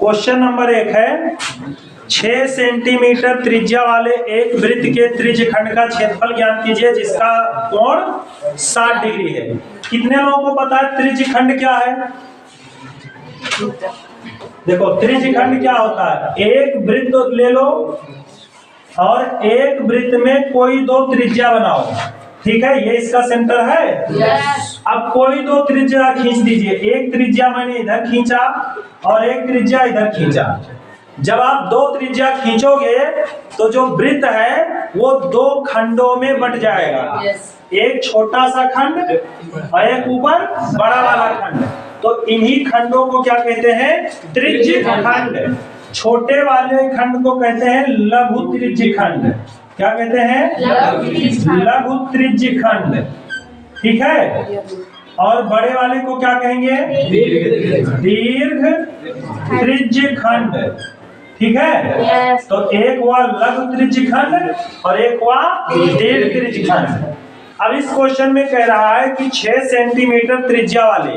Question number 1 है 6 centimetre त्रिज्या वाले एक वृत्त के त्रिज्यखंड का क्षेत्रफल ज्ञात कीजिए जिसका कोण 60 डिग्री है। कितने लोगों को पता है त्रिज्यखंड क्या है? देखो त्रिज्यखंड क्या होता है, एक वृत्त ले लो और एक वृत्त में कोई दो त्रिज्या बनाओ, ठीक है, ये इसका सेंटर है। yes. अब कोई दो त्रिज्या खींच दीजिए, एक त्रिज्या मैंने इधर खींचा और एक त्रिज्या इधर खींचा। जब आप दो त्रिज्या खींचोगे तो जो वृत्त है वो दो खंडों में बट जाएगा, yes. एक छोटा सा खंड और एक ऊपर बड़ा वाला खंड। तो इन्हीं खंडों को क्या कहते हैं? त्रिज्यखंड। छोटे वाले खंड को कहते हैं लघु त्रिज्यखंड। क्या कहते हैं? लघु त्रिज्यखंड, ठीक है। और बड़े वाले को क्या कहेंगे? दीर्घ त्रिज्यखंड, ठीक है। yes. तो एक हुआ लघु त्रिज्यखंड और एक हुआ दीर्घ त्रिज्यखंड। अब इस क्वेश्चन में कह रहा है कि 6 सेंटीमीटर त्रिज्या वाले,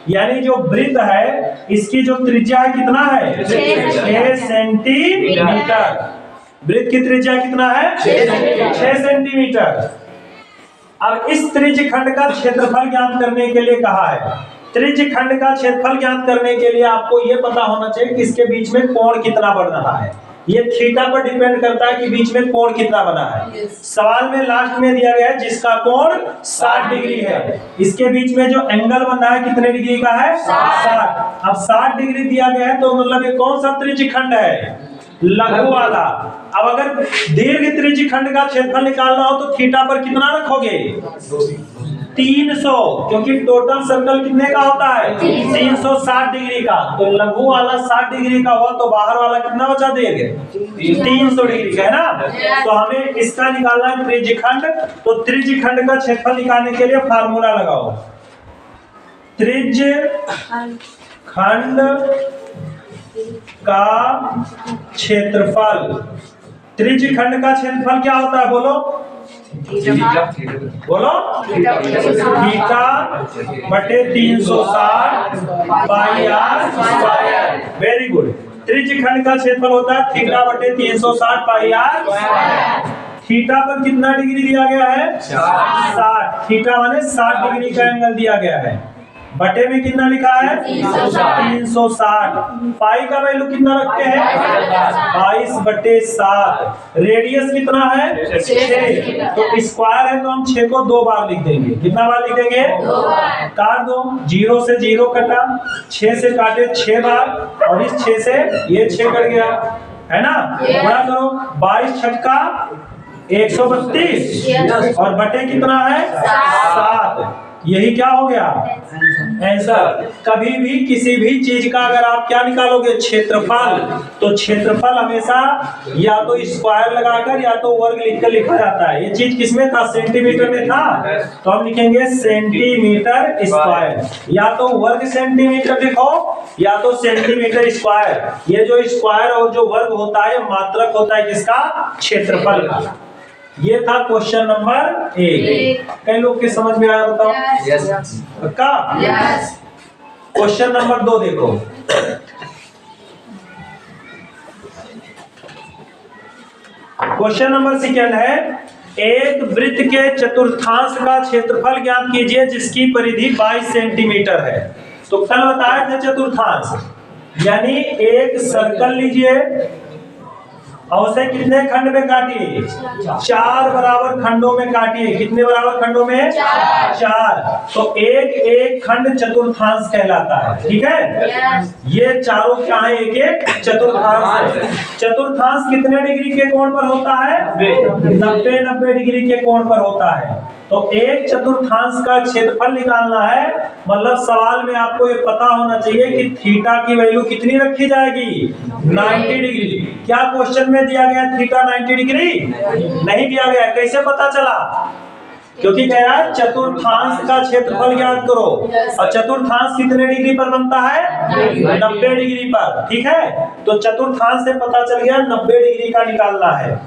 यानी जो वृत्त है इसकी जो त्रिज्या है कितना है? 6 सेंटीमीटर। वृत्त की त्रिज्या कितना है? 6 सेंटीमीटर। अब इस त्रिज्यखंड का क्षेत्रफल ज्ञात करने के लिए कहा है। त्रिज्यखंड का क्षेत्रफल ज्ञात करने के लिए आपको यह पता होना चाहिए कि इसके बीच में कोण कितना बढ़ रहा है। ये थीटा पर डिपेंड करता है कि बीच में कोण कितना बना है। सवाल में लास्ट में दिया गया है जिसका कोण 60 डिग्री है, इसके बीच में जो एंगल बना है कितने डिग्री का है? 60। अब 60 डिग्री दिया गया है तो मतलब ये कौन सा त्रिज्यखंड है? लघु वाला। अब अगर दीर्घ त्रिज्यखंड का क्षेत्रफल निकालना हो तो थीटा पर कितना रखोगे? 300, क्योंकि टोटल सर्कल कितने का होता है? 360 डिग्री का। तो लघु वाला 60 डिग्री का हुआ तो बाहर वाला कितना बचा देंगे? 300 डिग्री का, है ना। तो हमें इसका निकालना है त्रिज्यखंड। तो त्रिज्यखंड का क्षेत्रफल निकालने के लिए फार्मूला लगाओ। त्रिज्यखंड का क्षेत्रफल, त्रिज्यखंड का क्षेत्रफल क्या होता है? बोलो बोलो। थीटा बटे 360 pi r square. Very good. त्रिज्यखंड का क्षेत्रफल होता है थीटा बटे 360 पाई आर। थीटा पर कितना डिग्री दिया गया है? 60। थीटा माने 60 डिग्री का एंगल दिया गया है। बटे में कितना लिखा है? 360। पाई का वैल्यू कितना रखते हैं? 22 बटे 7। रेडियस कितना है? 6। तो स्क्वायर है तो हम 6 को 2 बार लिख देंगे। कितना बार लिख देंगे? 2 बार। काट दो, 0 से 0 कटा, 6 से काटे 6 बार और इस 6 से ये 6 कट गया, है ना। गुणा करो, 22 छक्का 132 और बटे कितना है? 7। यही क्या हो गया? आंसर। कभी भी किसी भी चीज का अगर आप क्या निकालोगे? क्षेत्रफल। तो क्षेत्रफल हमेशा या तो स्क्वायर लगाकर या तो वर्ग लिखकर लिखा जाता है। ये चीज किसमें था? सेंटीमीटर में था, तो हम लिखेंगे सेंटीमीटर स्क्वायर। या तो वर्ग सेंटीमीटर लिखो या तो सेंटीमीटर स्क्वायर। ये जो स्क्वायर और जो वर्ग होता है मात्रक होता है किसका? क्षेत्रफल का। ये था क्वेश्चन नंबर 1। कई लोग के समझ में आया? बताओ। yes. पक्का? yes. क्वेश्चन नंबर 2 देखो। क्वेश्चन नंबर 2 है एक वृत्त के चतुर्थांश का क्षेत्रफल ज्ञात कीजिए जिसकी परिधि 22 सेंटीमीटर है। तो कल बताया था चतुर्थांश यानी एक सर्कल लीजिए और उसे कितने खंड में काटिए? 4 बराबर खंडों में काटिए। कितने बराबर खंडों में? 4। तो एक खंड चतुर्थांश कहलाता है, ठीक है। yes. ये चारों क्या है? एक चतुर्थांश है। चतुर्थांश कितने डिग्री के कोण पर होता है? 90 डिग्री के कोण पर होता है। तो एक चतुर्थांश का क्षेत्रफल निकालना है, मतलब सवाल में आपको ये पता होना चाहिए कि थीटा की वैल्यू कितनी रखी जाएगी? 90 डिग्री। क्या क्वेश्चन में दिया गया थीटा 90 डिग्री? नहीं दिया गया। कैसे पता चला? क्योंकि कह रहा है चतुर्थांश का क्षेत्रफल ज्ञात करो और चतुर्थांश कितने डिग्री पर बनता है? 90 डिग्री पर, ठीक है। तो चतुर्थांश से पता चल गया 90 डिग्री का निकालना है।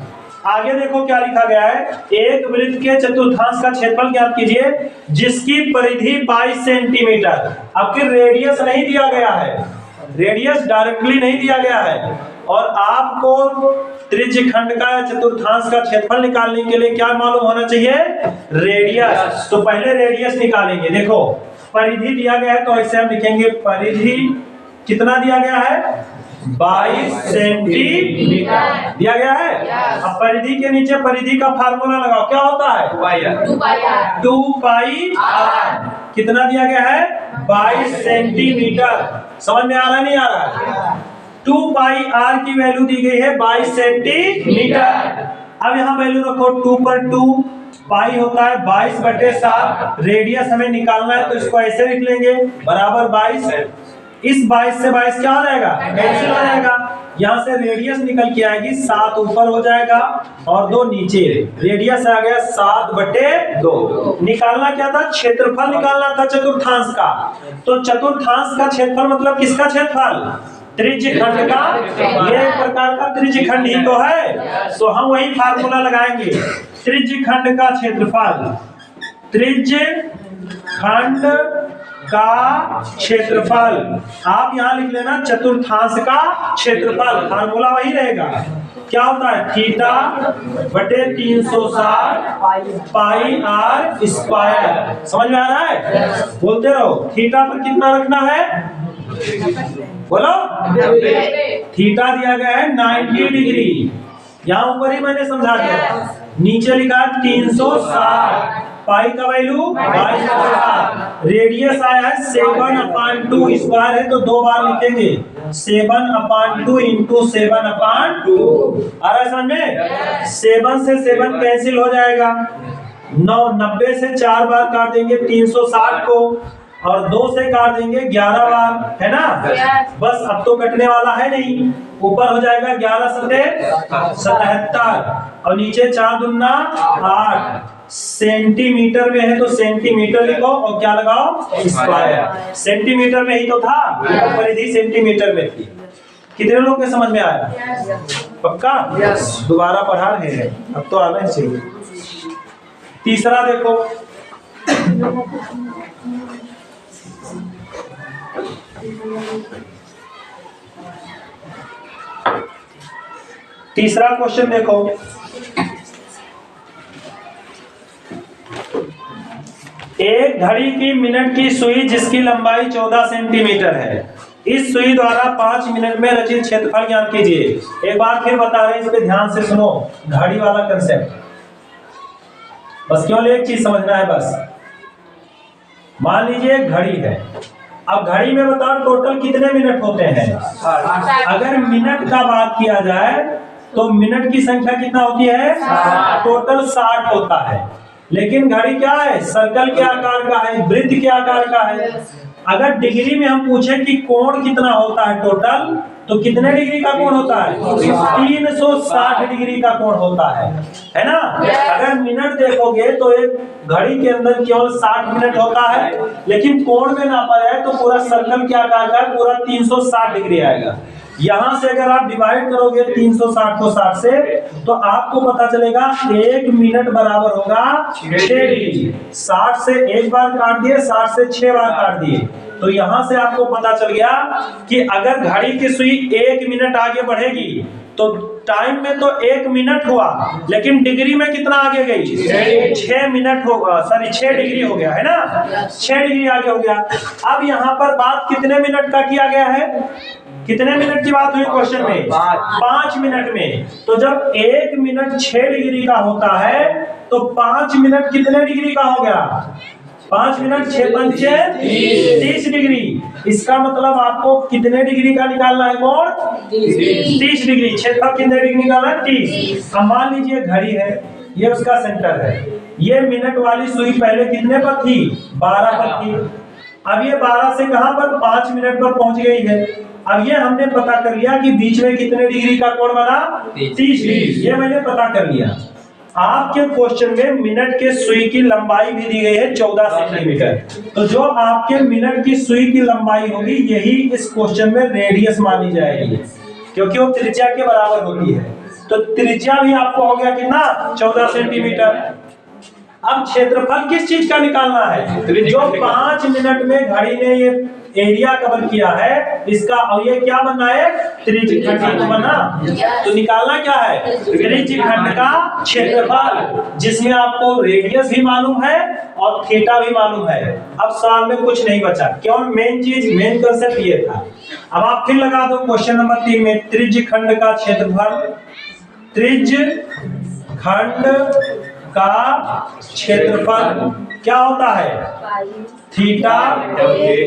आगे देखो क्या लिखा गया है। एक वृत्त के चतुर्थांश का क्षेत्रफल ज्ञात कीजिए जिसकी परिधि 22 सेंटीमीटर। अब फिर रेडियस नहीं दिया गया है, रेडियस डायरेक्टली नहीं दिया गया है। और आपको त्रिज्यखंड का या चतुर्थांश का क्षेत्रफल निकालने के लिए क्या मालूम होना चाहिए? रेडियस। तो पहले रेडियस निकालेंगे। देखो परिधि दिया गया है तो ऐसे हम लिखेंगे परिधि कितना दिया गया है? 22 सेंटीमीटर दिया गया है। अब परिधि के नीचे परिधि का फार्मूला लगाओ, क्या होता है? 2 पाई आर। कितना दिया गया है? 22 सेंटीमीटर। समझ में आ रहा नहीं आ रहा है? 2 पाई आर की वैल्यू दी गई है 22 सेंटीमीटर। अब यहाँ वैल्यू रखो 2 पर 2 पाई होता है 22/7। रेडियस हमें निकालना है तो इसको ऐसे लिख लेंगे बराबर 22। इस 22 से 22 क्या हो जाएगा? कैंसिल हो जाएगा। यहाँ से रेडियस निकल के आएगी 7 ऊपर हो जाएगा और 2 नीचे। रेडियस आ गया 7/2। निकालना क्या था? क्षेत्रफल निकालना था चतुर्थांश का। तो चतुर्थांश का क्षेत्रफल मतलब किसका क्षेत्रफल? त्रिज्यखंड का। ये एक प्रकार का त्रिज्यखंड ही तो है। तो हम वही फार्मूला लगाएंगे। त्रिज्यखंड का क्षेत्रफल, त्रिज्यखंड का क्षेत्रफल। आप यहाँ लिख लेना चतुर्थांश का क्षेत्रफल। फार्मूला वही रहेगा। क्या होता है? थीटा बटे 360 पाई आर स्क्वायर। समझ में आ रहा है? बोलते रहो। थीटा पर कितना रखना है? बोलो। थीटा दिया गया है 90 डिग्री। यहाँ ऊपर ही मैंने समझा दिया। नीचे लिखा 360। पाई का वैल्यू 22। रेडियस आया है 7/2 स्क्वायर है तो 2 बार लिखेंगे 7/2 इंटू 7/2। आ रहा है समझ में? 7 से 7 कैंसिल हो जाएगा। 90 से 4 बार काट देंगे 360 को और 2 से काट देंगे 11 बार, है ना? बस अब तो कटने वाला है नहीं। ऊपर हो जाएगा 11 सते 77 और नीचे 4 दूना 8। सेंटीमीटर में है तो सेंटीमीटर लिखो और क्या लगाओ? स्क्वायर। सेंटीमीटर में ही तो था, परिधि सेंटीमीटर में थी। कितने लोग के समझ में आया? पक्का? दोबारा पढ़ा रहे हैं, अब तो आना ही चाहिए। तीसरा देखो, तीसरा क्वेश्चन देखो। एक घड़ी की मिनट की सुई जिसकी लंबाई 14 सेंटीमीटर है, इस सुई द्वारा 5 मिनट में रचित क्षेत्रफल ज्ञात कीजिए। एक बार फिर बता रहे हैं, इस पे ध्यान से सुनो। घड़ी वाला कंसेप्ट बस केवल एक चीज समझना है। बस मान लीजिए एक घड़ी है। अब घड़ी में बताओ टोटल कितने मिनट होते हैं? अगर मिनट का बात किया जाए तो मिनट की संख्या कितना होती है? टोटल 60 होता है। लेकिन घड़ी क्या है? सर्कल के आकार का है, वृत्त के आकार का है। अगर डिग्री में हम पूछे कि कोण कितना होता है टोटल, तो कितने डिग्री का कोण होता है? 360 डिग्री का कोण होता है ना? अगर मिनट देखोगे तो एक घड़ी के अंदर केवल 60 मिनट होता है, लेकिन कोण में नापा जाए तो पूरा सर्कल के आकार का पूरा 360 डिग्री आएगा। यहाँ से अगर आप डिवाइड करोगे 360 को 60 से, तो आपको पता चलेगा 1 मिनट बराबर होगा 6 डिग्री। 60 से एक बार काट दिए, 60 से 6 बार काट दिए, तो यहाँ से आपको पता चल गया कि अगर घड़ी की सुई 1 मिनट आगे बढ़ेगी तो टाइम में तो 1 मिनट हुआ, लेकिन डिग्री में कितना आगे गई? 6 मिनट होगा, सॉरी 6 डिग्री हो गया, है ना? 6 डिग्री आगे हो गया। अब यहाँ पर बात कितने मिनट का किया गया है? कितने मिनट की बात हुई क्वेश्चन में? 5 मिनट में। तो जब 1 मिनट 6 डिग्री का होता है तो 5 मिनट कितने डिग्री का हो गया? 5 मिनट 6 पंचे 30 डिग्री। इसका मतलब आपको कितने डिग्री का निकालना है कोण? 30 डिग्री। क्षेत्रफल कितने डिग्री निकालना है? 30। अब मान लीजिए घड़ी है, ये उसका सेंटर है। ये मिनट वाली सुई पहले कितने पर थी? 12 पर थी। अब ये 12 से कहां पर? 5 मिनट पर पहुंच गई है। अब ये हमने पता कर लिया कि बीच में कितने डिग्री का कोण बना? 30 डिग्री। ये मैंने पता कर लिया। आपके क्वेश्चन में मिनट के सुई की लंबाई भी दी गई है 14 सेंटीमीटर। तो जो आपके मिनट की सुई की लंबाई होगी यही इस क्वेश्चन में रेडियस मानी जाएगी, क्योंकि वो त्रिज्या के बराबर होती है। तो त्रिज्या भी आपको हो गया कितना? 14 सेंटीमीटर। अब क्षेत्रफल किस चीज का निकालना है? जो 5 मिनट में घड़ी ने ये एरिया कवर किया है इसका, और ये क्या बनना है, त्रिज्य खंड बना। तो निकालना क्या है, त्रिज्य खंड का क्षेत्रफल, जिसमें आपको रेडियस भी मालूम है और थीटा भी मालूम है। अब सवाल में कुछ नहीं बचा, क्यों, मेन चीज, मेन कंसेप्ट ये था। अब आप फिर लगा दो क्वेश्चन नंबर 3 में, त्रिज्य खंड का क्षेत्रफल, त्रिज्य खंड का क्षेत्रफल क्या होता है, थीटा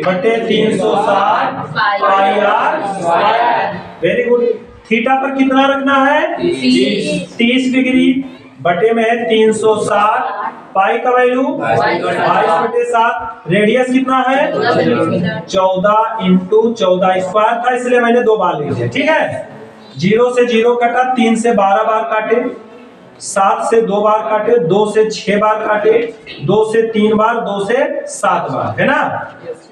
बटे 360 pi r square. Very good. Theta पर कितना रखना है, 30 डिग्री, बटे में है 360, पाई का वैल्यू 22/7, रेडियस कितना है 14 इंटू 14 स्क्वायर था, इसलिए मैंने 2 बार लिख दिया। ठीक है, 0 से 0 कटा, 3 से 12 बार काटे, 7 से 2 बार काटे, 2 से 6 बार काटे, 2 से 3 बार, 2 से 7 बार, है ना।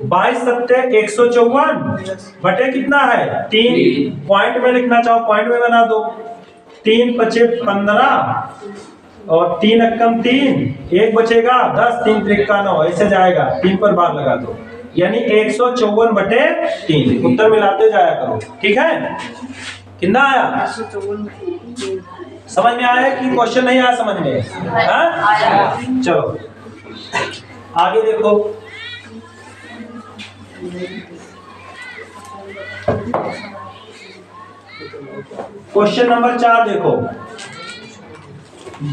22 सत्ते 154 बटे कितना है 3, पॉइंट में लिखना चाहो पॉइंट में बना दो, 3 पचे 15 और 3 अक्कम 3, 1 बचेगा 10, 3 त्रिका 9, ऐसे जाएगा, 3 पर बार लगा दो, यानी 154 बटे 3। उत्तर मिलाते जाया करो, ठीक है। कितना आया, समझ में आया कि क्वेश्चन नहीं आया समझ में, हाँ? चलो आगे देखो, क्वेश्चन नंबर 4 देखो,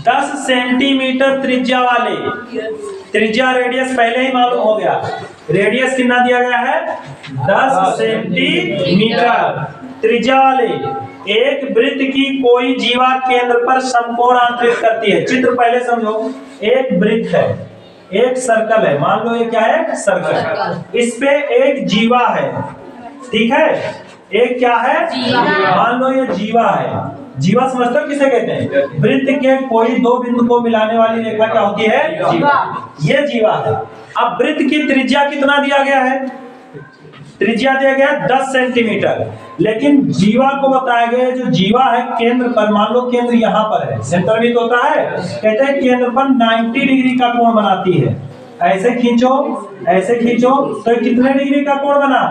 10 सेंटीमीटर त्रिज्या वाले, त्रिज्या रेडियस पहले ही मालूम हो गया, रेडियस कितना दिया गया है 10 सेंटीमीटर त्रिज्या वाले एक वृत्त की कोई जीवा केंद्र पर समकोण आंतरित करती है। चित्र पहले समझो, एक वृत्त है, एक सर्कल है, मान लो ये क्या है सर्कल, इस पे एक जीवा है, ठीक है, एक क्या है मान लो ये जीवा है। जीवा समझते हो किसे कहते हैं, वृत्त के कोई 2 बिंदु को मिलाने वाली रेखा क्या होती है, जीवा, ये जीवा है। अब वृत्त की त्रिज्या कितना दिया गया है, त्रिज्या दिया गया 10 सेंटीमीटर, लेकिन जीवा को बताया गया जो जीवा है केंद्र पर, मान लो केंद्र यहाँ पर है, सेंटर भी तो होता है, कहते हैं केंद्र पर 90 डिग्री का कोण बनाती है। ऐसे खींचो, ऐसे खींचो, तो कितने डिग्री का कोण बना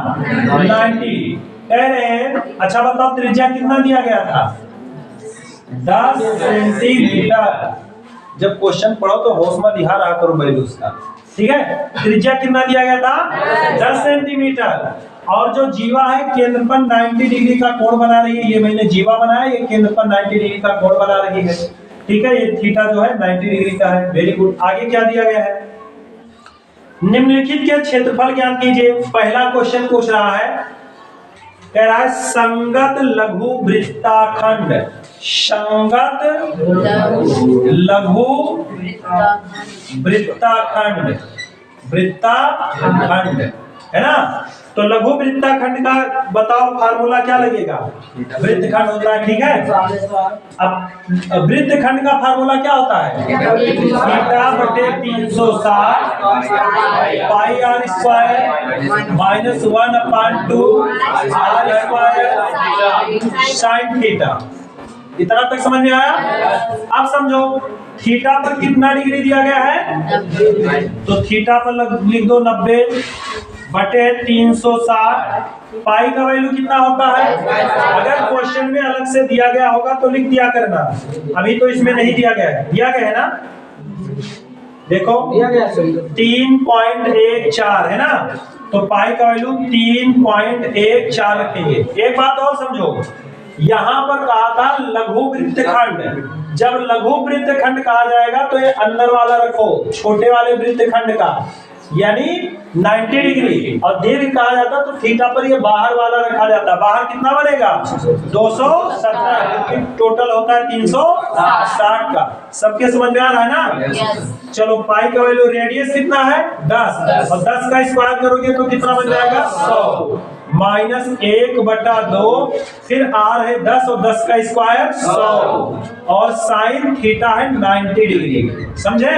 90, कह रहे हैं। अच्छा बताओ त्रिज्या कितना दिया गया था 10 सेंटीमीटर। जब क्वेश्चन पढ़ो तो होश में लिखा रहा करो वैल्यू उसका, ठीक है। त्रिज्या कितना दिया गया था 10 सेंटीमीटर, और जो जीवा है केंद्र पर 90 डिग्री का कोण बना रही है, ये मैंने जीवा बनाया, ये केंद्र पर 90 डिग्री का कोण बना रही है, ठीक है। ये थीटा जो है 90 डिग्री का है। Very good. आगे क्या दिया गया है, निम्नलिखित के क्षेत्रफल ज्ञात कीजिए। पहला क्वेश्चन पूछ रहा है, कह रहा है संगत लघु वृत्ताखंड, संगत लघु वृत्ताखंड, वृत्ताखंड है ना। तो लघु वृत्ताखंड का बताओ फार्मूला क्या लगेगा, वृत्तखंड होता है, ठीक है। अब वृत्तखंड का फार्मूला क्या होता है, थीटा बटे 360 pi r square minus 1/2 r square sine theta. इतना तक समझ में आया। अब समझो थीटा पर कितना डिग्री दिया गया है, तो थीटा पर लिख दो 90 बटे 360, पाई का वैल्यू कितना होता है, अगर क्वेश्चन में अलग से दिया गया होगा तो लिख दिया करना, अभी तो इसमें नहीं दिया गया है, दिया गया है ना, देखो 3.14 है ना, तो पाई का वैल्यू 3.14 रखेंगे। एक बात और समझो, यहाँ पर कहा था लघु वृत्तखंड, जब लघु वृत्तखंड कहा जाएगा तो ये अंदर वाला रखो, छोटे वाले वृत्तखंड का, यानी 90 डिग्री, और दीर्घ कहा जाता तो थीटा पर ये बाहर वाला रखा जाता। बाहर कितना बनेगा 217, क्योंकि टोटल होता है 360 का। सबके समझ में आ रहा है ना। चलो पाई का वैल्यू, रेडियस कितना है 10, और 10 का स्क्वायर करोगे तो कितना बन जाएगा 100, माइनस 1/2, फिर आर है 10 और 10 का स्क्वायर 100, और साइन थीटा है 90 डिग्री। समझे।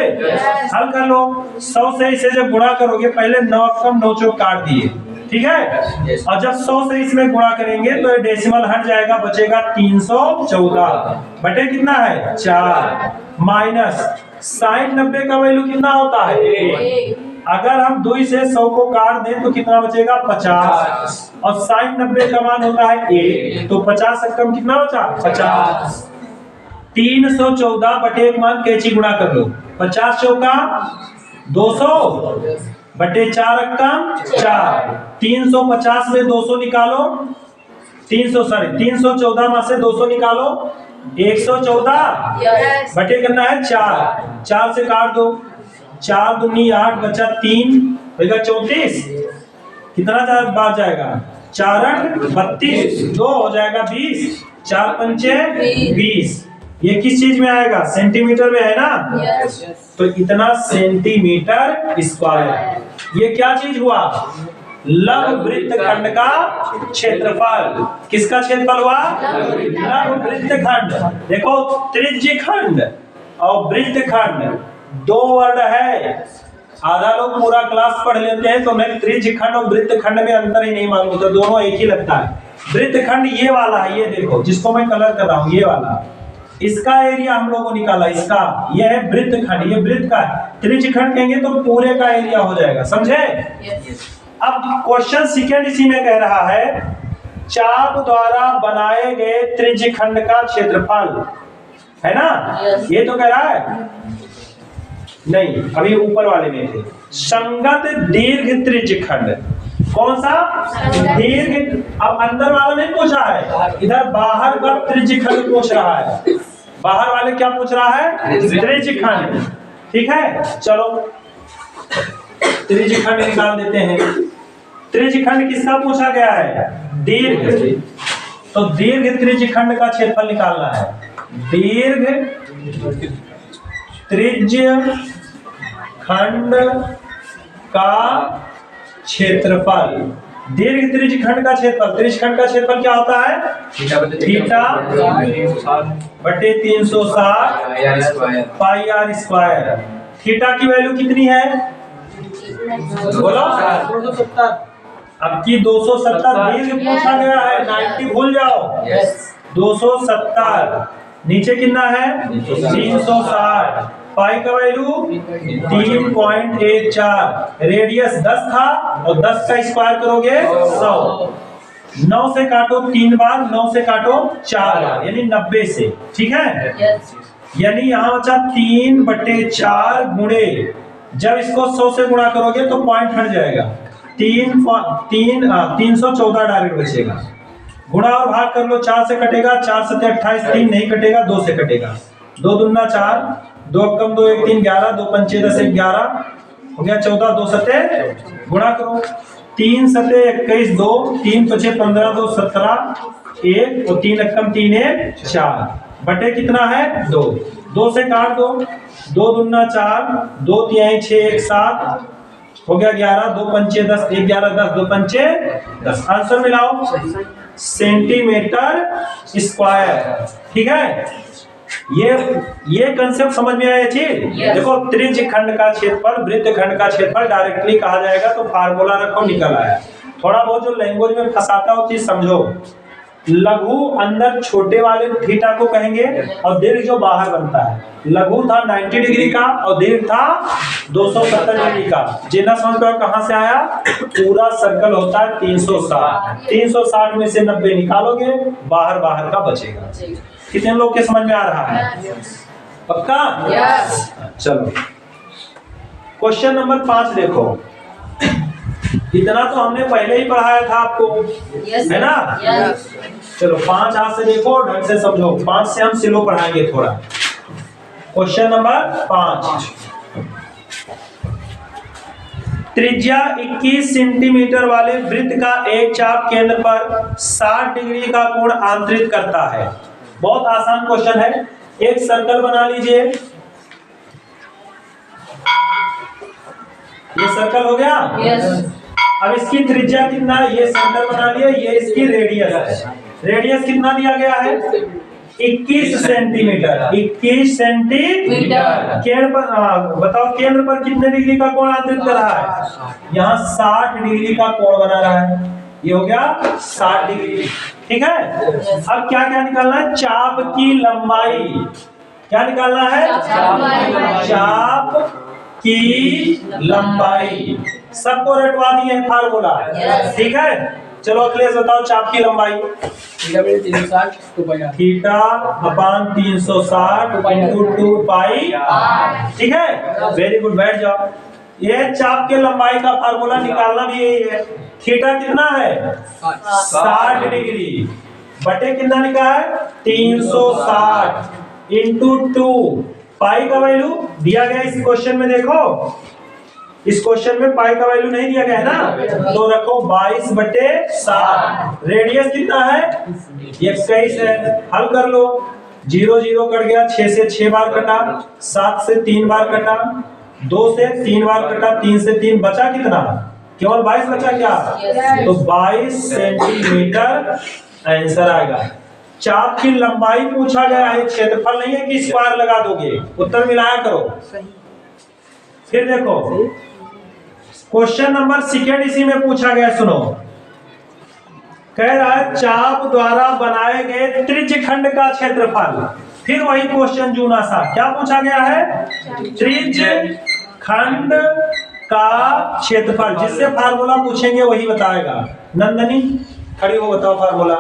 हल कर लो। 100 से इसे जब गुणा करोगे, पहले 9 कम 9 चौक काट दिए, ठीक है, और जब 100 से इसमें गुणा करेंगे तो ये डेसिमल हट जाएगा, बचेगा 314 बटे कितना है 4, माइनस साइन 90 का वैल्यू कितना होता है 1। अगर हम 2 से 100 को काट दें तो कितना बचेगा 50 और साइन 90 का मान होता है 1 तो 50 से कम कितना बचा 50। 314 बटे 1 मान कैची गुणा कर लो 50 चौका 200 बटे 4 रकम 4। 350 में 200 निकालो 314 में से 200 निकालो 114 Yes. बटे करना है 4 से काट दो 4 दूनी 8 बचा 3 होगा 34 कितना बार जाएगा 4 8 32 2 हो जाएगा 20 4 पंचे 20 ये किस चीज में आएगा सेंटीमीटर में है ना Yes. तो इतना सेंटीमीटर स्क्वायर ये क्या चीज हुआ लघु वृत्तखंड का क्षेत्रफल किसका क्षेत्रफल हुआ लघु वृत्तखंड। देखो त्रिज्यखंड और वृत्तखंड 2 वर्ड है। आधा लोग पूरा क्लास पढ़ लेते हैं तो मैं त्रिज्यखंड और वृत्तखंड में अंतर ही नहीं मालूम होता दोनों एक ही लगता है। वृत्तखंड ये वाला है ये देखो जिसको मैं कलर कर रहा हूँ ये वाला इसका एरिया हम लोगों को निकाला इसका ये है वृत्तखंड ये वृत्त का त्रिज्यखंड कहेंगे तो पूरे का एरिया हो जाएगा समझे। Yes. अब क्वेश्चन सेकंड इसी में कह रहा है चाप द्वारा बनाए गए त्रिज्यखंड का क्षेत्रफल है ना Yes. ये तो कह रहा है नहीं अभी ऊपर वाले में थे संगत दीर्घ त्रिज्यखंड कौन सा दीर्घ। अब अंदर वाला नहीं पूछा है इधर बाहर का त्रिज्यखंड पूछ रहा है बाहर वाले क्या पूछ रहा है त्रिज्यखंड ठीक है। चलो त्रिज्यखंड निकाल देते हैं। त्रिज्यखंड किसका पूछा गया है दीर्घ तो दीर्घ त्रिज्यखंड का क्षेत्रफल निकालना है। दीर्घ त्रिज्यखंड का क्षेत्रफल दीर्घ त्रिज्यखंड का क्षेत्रफल त्रिज्यखंड का क्षेत्रफल क्या होता है थीटा बटे 360 पाई आर स्क्वायर। थीटा की वैल्यू कितनी है बोलो 270 अब की 270 दीर्घ पूछा गया है 90 भूल जाओ 270 नीचे कितना है 360 पाई का वैल्यू 3.14 रेडियस 10 था और 10 का स्क्वायर करोगे 100 9 से काटो 3 बार 9 से काटो 4 बार यानी 90 से ठीक है। Yes. यानी यहाँ बचा 3 बटे 4 गुणे जब इसको 100 से गुणा करोगे तो पॉइंट हट जाएगा 314 डायरेक्ट बचेगा। गुणा और भाग कर लो 4 से कटेगा 4 सत्ते 28 3 नहीं कटेगा 2 से कटेगा 2 दूना 4 2 कम 2 1 3 11 2 पंचे 10 11 हो गया 14 2 सत्ते गुणा करो 3 सत्ते 21 2 3 पचे 15 2 17 1 और 3 कम 3 1 4 बटे कितना है 2 2 से काट दो 2 दूना 4 2 तिहाई 6 1 7 हो गया 11 2 पंचे 10 1 11 10 2 पंचे 10 आंसर मिलाओ सेंटीमीटर स्क्वायर ठीक है। ये कंसेप्ट समझ में आया चीज Yes. देखो त्रिज्यखंड का क्षेत्रफल वृत्तखंड का क्षेत्रफल डायरेक्टली कहा जाएगा तो फार्मूला रखो निकल आया। थोड़ा बहुत जो लैंग्वेज में फंसाता हो चीज समझो। लघु अंदर छोटे वाले थीटा को कहेंगे और दीर्घ जो बाहर बनता है लघु था 90 डिग्री का और दीर्घ था 270 डिग्री का। जितना समझ पाओ कहां से आया पूरा सर्कल होता है 360 में से 90 निकालोगे बाहर बाहर का बचेगा। कितने लोग के समझ में आ रहा है पक्का Yes. चलो क्वेश्चन नंबर 5 देखो इतना तो हमने पहले ही पढ़ाया था आपको Yes. है ना Yes. चलो 5 हाथ से देखो ढंग से समझो 5 से हम सिलो पढ़ाएंगे थोड़ा। क्वेश्चन नंबर 5 त्रिज्या 21 सेंटीमीटर वाले वृत्त का एक चाप केंद्र पर 60 डिग्री का कोण आंतरित करता है। बहुत आसान क्वेश्चन है। एक सर्कल बना लीजिए ये सर्कल हो गया Yes. अब इसकी त्रिज्या कितना है ये सर्कल बना लिया ये इसकी रेडियस है। रेडियस कितना दिया गया है 21 सेंटीमीटर 21 सेंटीमीटर केंद्र पर बताओ केंद्र पर कितने डिग्री का कोण आंतरित कर रहा है यहाँ 60 डिग्री का कोण बना रहा है ये हो गया 60 डिग्री ठीक है। अब क्या क्या निकालना है चाप की लंबाई क्या निकालना है चाप चाप की लंबाई। सबको रटवा दिए हैं फार्मूला, Yes. ठीक है। चलो अखिलेश बताओ चाप की लंबाई। थीटा अपान 360 इंटू 2 पाई, ठीक है। वेरी गुड, बैठ जाओ। ये चाप के लंबाई का फार्मूला निकालना भी यही है। थीटा कितना है 60 डिग्री बटे कितना लिखा है 360 इंटू 2 पाई का वैल्यू दिया गया इस क्वेश्चन में। देखो इस क्वेश्चन में पाई का वैल्यू नहीं दिया गया है ना, तो रखो 22/7। रेडियस कितना है 21 है। हल कर लो। 0 0 कट गया, 6 से 6 बार कटा, 7 से 3 बार कटा, 2 से 3 बार कटा, 3 से 3 बचा कितना, केवल 22 बचा क्या, तो 22 सेंटीमीटर आंसर आएगा। चाप की लंबाई पूछा गया है, क्षेत्रफल नहीं है कि स्क्वायर लगा दोगे। उत्तर मिलाया करो। फिर देखो क्वेश्चन नंबर 2 इसी में पूछा गया, सुनो। कह रहा है चाप द्वारा बनाए गए त्रिज्यखंड का क्षेत्रफल। फिर वही क्वेश्चन जूना सा, क्या पूछा गया है, त्रिज्यखंड का क्षेत्रफल। जिससे फार्मूला पूछेंगे वही बताएगा। नंदनी खड़ी हो, बताओ फार्मूला।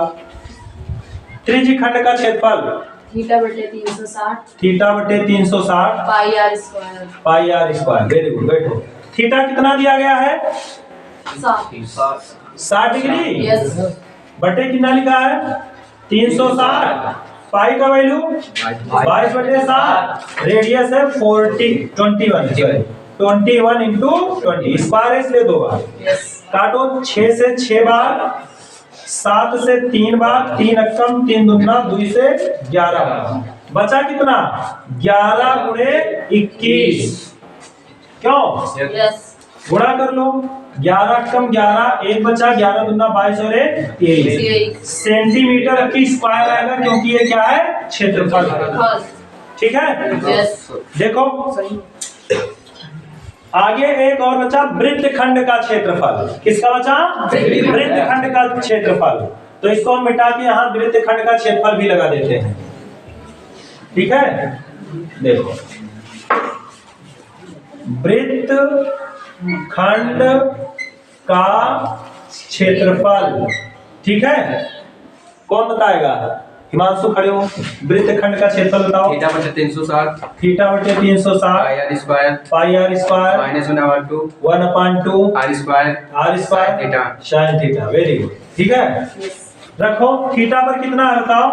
त्रिज्यखंड का क्षेत्रफल थीटा बटे 360 थीटा बटे 360 pi r square. Pi r square. Very good, बैठो। थीटा कितना दिया गया है 60 डिग्री यस बटे कितना लिखा है 360। पाई का वैल्यू 22/7। रेडियस है 21 इंटू 20 स्क्वायर इसलिए 2 बार यस काटो। 6 से 6 बार, 7 से 3 बार, 3 अक्कम 3 दूना 2 से 11 बार। बचा कितना 11 गुणे 21। क्यों यस गुणा कर लो। 11 अक्कम 11, 1 बचा, 11 दूना 22 और 23 सेंटीमीटर की स्क्वायर आएगा, क्योंकि ये क्या है क्षेत्रफल है। ठीक है। यस देखो आगे एक और बचा वृत्तखंड का क्षेत्रफल। किसका बचा वृत्तखंड का क्षेत्रफल। तो इसको हम मिटा के यहाँ वृत्तखंड का क्षेत्रफल भी लगा देते हैं। ठीक है। देखो वृत्तखंड का क्षेत्रफल, ठीक है। कौन बताएगा, हिमांशु खड़े हो। वृत्तखंड का क्षेत्रफल बताओ। थीटा बटे 360 थीटा बटे 360 pi r square pi r square minus 1/2 1/2 r square r² theta sin theta. Very good, ठीक है। यस रखो थीटा पर कितना है बताओ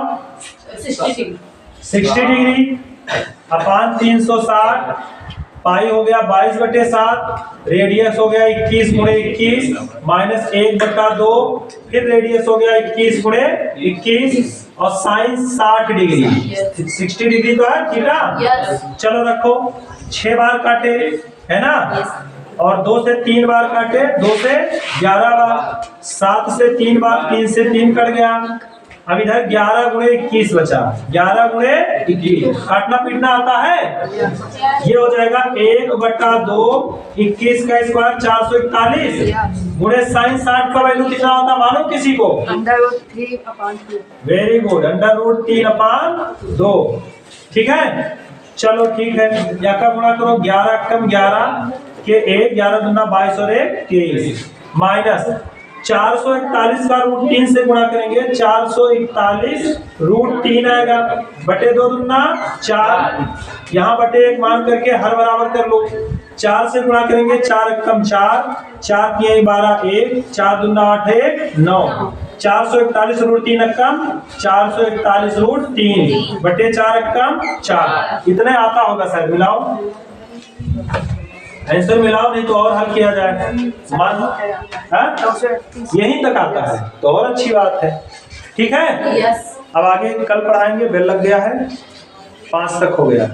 60 डिग्री अपान 360 पाई हो गया 22/7। रेडियस हो गया 21 गुणे 21 माइनस 1/2। फिर रेडियस हो गया 21 गुणे 21 और साइन 60 डिग्री। 60 डिग्री तो है थीटा। यस चलो रखो 6 बार काटे है ना, और 2 से 3 बार काटे, 2 से 11 बार, 7 से 3 बार, 3 से 3 कट गया। अब इधर 11 गुणे 21 बचा। 11 गुणे 21 काटना पीटना आता है, ये हो जाएगा 1/2 21 का स्क्वायर 441 गुणे साइन 60 का वैल्यू कितना होता मालूम किसी को। √3/2 वेरी गुड, √3/2। ठीक है। चलो ठीक है, या का गुणा करो 11 अक्कम 11 के 1, 11 दूना 22 और 1 23 माइनस 441 का √3 से गुणा करेंगे 441 √3 आएगा बटे 2 दूना 4। यहाँ बटे 1 मान करके हर बराबर कर लो। 4 से गुणा करेंगे 4 अक्कम 4, 4 की 12 1, 4 दूना 8 1 9। 441 √3 अक्कम 441 √3 बटे 4 अक्कम 4। इतने आता होगा सर, मिलाओ आंसर मिलाओ, नहीं तो और हल किया जाए। मान यहीं तक आता है तो और अच्छी बात है। ठीक है। यस अब आगे कल पढ़ाएंगे। बेल लग गया है, 5 तक हो गया।